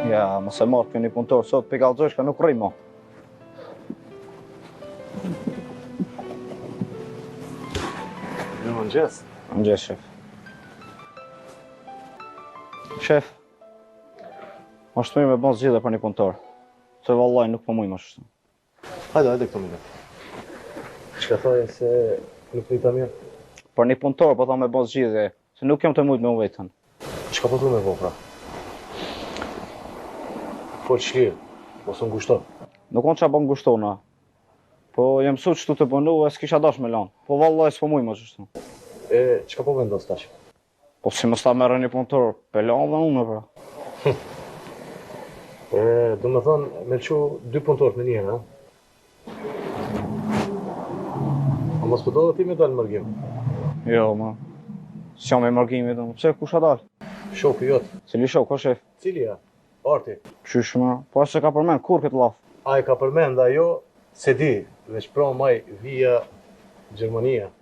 Ja, mos e marrë këni punëtor, sot pe kallëzosh ka nuk rri mo. Mëngjes. Mëngjes, shef. Shef, është mirë me bon zgjidhje për një punëtor. Se vallaj nuk po muj më shtu. Hajde këtu mine. Çka thoje se nuk prita mirë? Për një punëtor po tha me bon zgjidhje, se nuk jam të mujt me unë vetën. Çka po thu me vopra? Fol shlir, mos u ngushton. Nuk on qa po nguштona. Po jam mësu qëtu të bënu e s'kisha dash me lanë. Po vallaj s'po muj më shtu. E çka po vendos tash? Po si mos ta merre një punëtor, pe lanë dhe unë pra. Do me thonë, me lëqu 2 punëtorë në njëherë, ha? A mos pëto dhe ti me dalë në mërgjim? Jo, ma. S'jam me mërgimit, pse kusha dal? Shoku jotë. Cili shok, o shef? Cili ja? Arti. Qysh ma? Po se ka përmen, kur këtë laf? A e ka përmend ajo, se di, veç pra maj vija Gjermania.